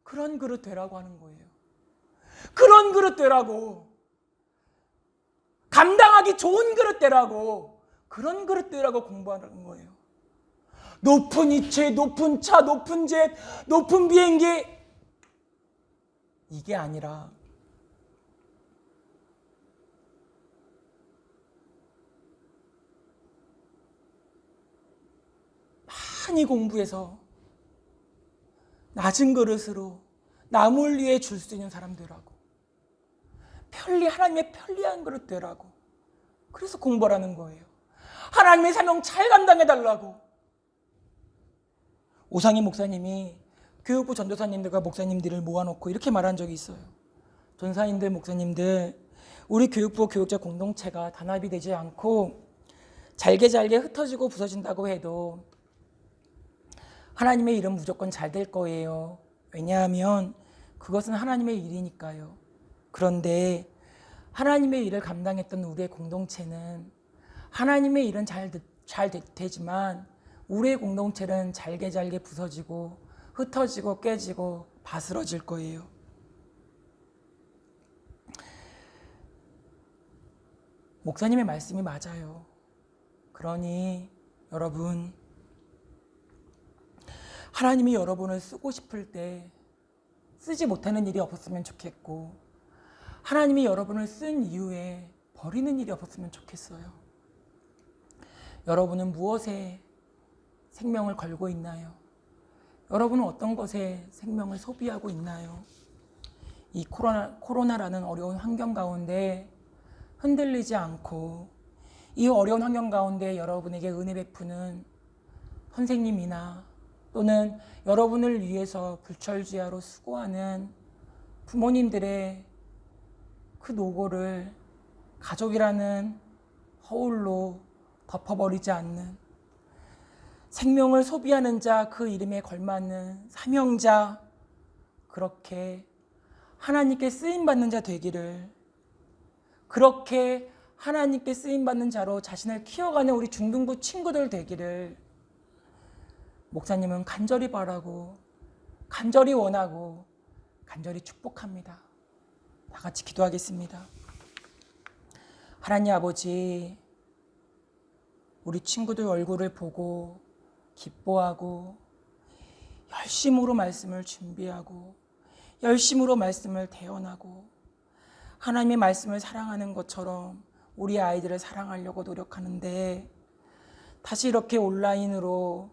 그런 그릇 되라고 하는 거예요. 그런 그릇 되라고. 감당하기 좋은 그릇 되라고. 그런 그릇 되라고 공부하는 거예요. 높은 이체, 높은 차, 높은 jet, 높은 비행기, 이게 아니라 많이 공부해서 낮은 그릇으로 남을 위해 줄 수 있는 사람 되라고. 하나님의 편리한 그릇 되라고. 그래서 공부하라는 거예요. 하나님의 사명 잘 감당해달라고. 오상희 목사님이 교육부 전도사님들과 목사님들을 모아놓고 이렇게 말한 적이 있어요. 전사님들, 목사님들, 우리 교육부 교육자 공동체가 단합이 되지 않고 잘게 흩어지고 부서진다고 해도 하나님의 일은 무조건 잘 될 거예요. 왜냐하면 그것은 하나님의 일이니까요. 그런데 하나님의 일을 감당했던 우리의 공동체는 하나님의 일은 잘 되지만 우리의 공동체는 잘게 부서지고 흩어지고 깨지고 바스러질 거예요. 목사님의 말씀이 맞아요. 그러니 여러분, 하나님이 여러분을 쓰고 싶을 때 쓰지 못하는 일이 없었으면 좋겠고, 하나님이 여러분을 쓴 이후에 버리는 일이 없었으면 좋겠어요. 여러분은 무엇에 생명을 걸고 있나요? 여러분은 어떤 것에 생명을 소비하고 있나요? 이 코로나라는 어려운 환경 가운데 흔들리지 않고 이 어려운 환경 가운데 여러분에게 은혜 베푸는 선생님이나 또는 여러분을 위해서 불철주야로 수고하는 부모님들의 그 노고를 가족이라는 허울로 덮어버리지 않는 생명을 소비하는 자, 그 이름에 걸맞는 사명자, 그렇게 하나님께 쓰임받는 자 되기를, 그렇게 하나님께 쓰임받는 자로 자신을 키워가는 우리 중등부 친구들 되기를 목사님은 간절히 바라고 간절히 원하고 간절히 축복합니다. 다 같이 기도하겠습니다. 하나님 아버지, 우리 친구들 얼굴을 보고 기뻐하고 열심으로 말씀을 준비하고 열심으로 말씀을 대언하고 하나님의 말씀을 사랑하는 것처럼 우리 아이들을 사랑하려고 노력하는데 다시 이렇게 온라인으로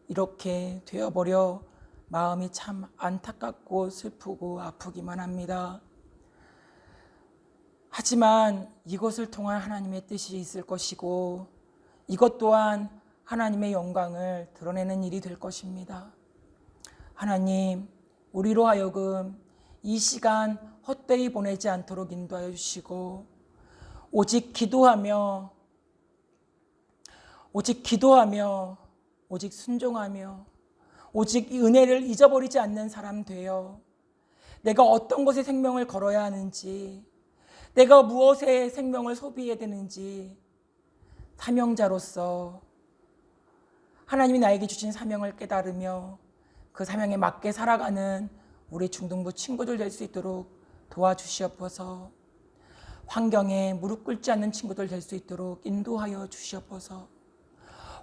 이렇게 되어버려 마음이 참 안타깝고 슬프고 아프기만 합니다. 하지만 이것을 통한 하나님의 뜻이 있을 것이고 이것 또한 하나님의 영광을 드러내는 일이 될 것입니다. 하나님, 우리로 하여금 이 시간 헛되이 보내지 않도록 인도하여 주시고 오직 기도하며 오직 순종하며 오직 이 은혜를 잊어버리지 않는 사람 되어 내가 어떤 것에 생명을 걸어야 하는지, 내가 무엇에 생명을 소비해야 되는지 사명자로서 하나님이 나에게 주신 사명을 깨달으며 그 사명에 맞게 살아가는 우리 중등부 친구들 될 수 있도록 도와주시옵소서. 환경에 무릎 꿇지 않는 친구들 될 수 있도록 인도하여 주시옵소서.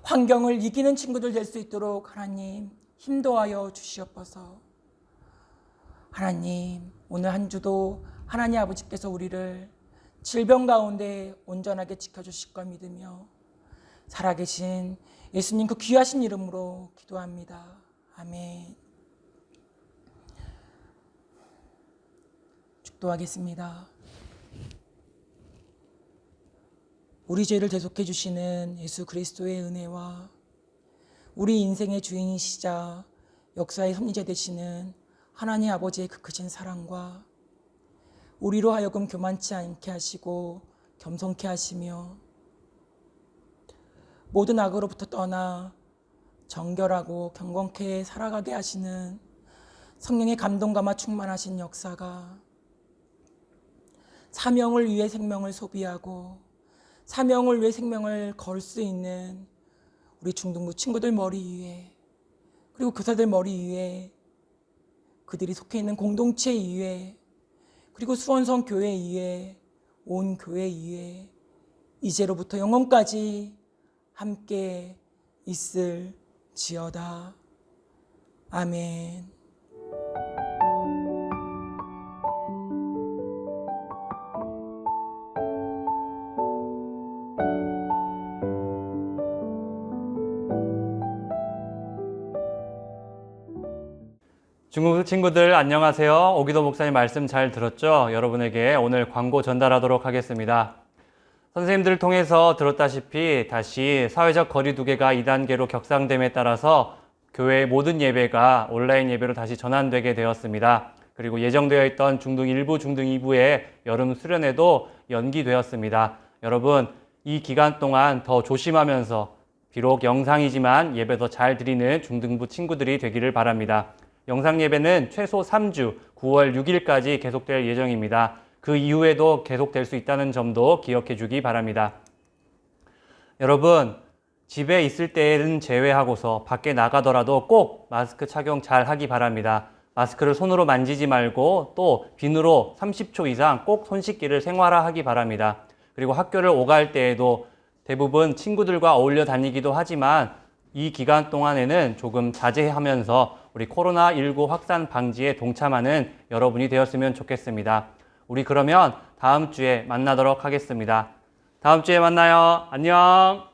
환경을 이기는 친구들 될 수 있도록 하나님 힘도하여 주시옵소서. 하나님, 오늘 한 주도 하나님 아버지께서 우리를 질병 가운데 온전하게 지켜주실 걸 믿으며 살아계신 예수님 그 귀하신 이름으로 기도합니다. 아멘. 축도하겠습니다. 우리 죄를 대속해 주시는 예수 그리스도의 은혜와 우리 인생의 주인이시자 역사의 섭리자 되시는 하나님 아버지의 그 크신 사랑과 우리로 하여금 교만치 않게 하시고 겸손케 하시며 모든 악으로부터 떠나 정결하고 경건케 살아가게 하시는 성령의 감동감화 충만하신 역사가 사명을 위해 생명을 소비하고 사명을 위해 생명을 걸 수 있는 우리 중등부 친구들 머리 위에 그리고 교사들 머리 위에 그들이 속해 있는 공동체 위에 그리고 수원성 교회 위에 온 교회 위에 이제로부터 영원까지 함께 있을지어다. 아멘. 중국 친구들 안녕하세요. 오기도 목사님 말씀 잘 들었죠? 여러분에게 오늘 광고 전달하도록 하겠습니다. 선생님들을 통해서 들었다시피 다시 사회적 거리 두기가 2단계로 격상됨에 따라서 교회의 모든 예배가 온라인 예배로 다시 전환되게 되었습니다. 그리고 예정되어 있던 중등 1부, 중등 2부의 여름 수련회도 연기되었습니다. 여러분, 이 기간 동안 더 조심하면서 비록 영상이지만 예배 더 잘 드리는 중등부 친구들이 되기를 바랍니다. 영상 예배는 최소 3주, 9월 6일까지 계속될 예정입니다. 그 이후에도 계속될 수 있다는 점도 기억해 주기 바랍니다. 여러분, 집에 있을 때는 제외하고서 밖에 나가더라도 꼭 마스크 착용 잘 하기 바랍니다. 마스크를 손으로 만지지 말고 또 비누로 30초 이상 꼭 손 씻기를 생활화하기 바랍니다. 그리고 학교를 오갈 때에도 대부분 친구들과 어울려 다니기도 하지만 이 기간 동안에는 조금 자제하면서 우리 코로나19 확산 방지에 동참하는 여러분이 되었으면 좋겠습니다. 우리 그러면 다음 주에 만나도록 하겠습니다. 다음 주에 만나요. 안녕.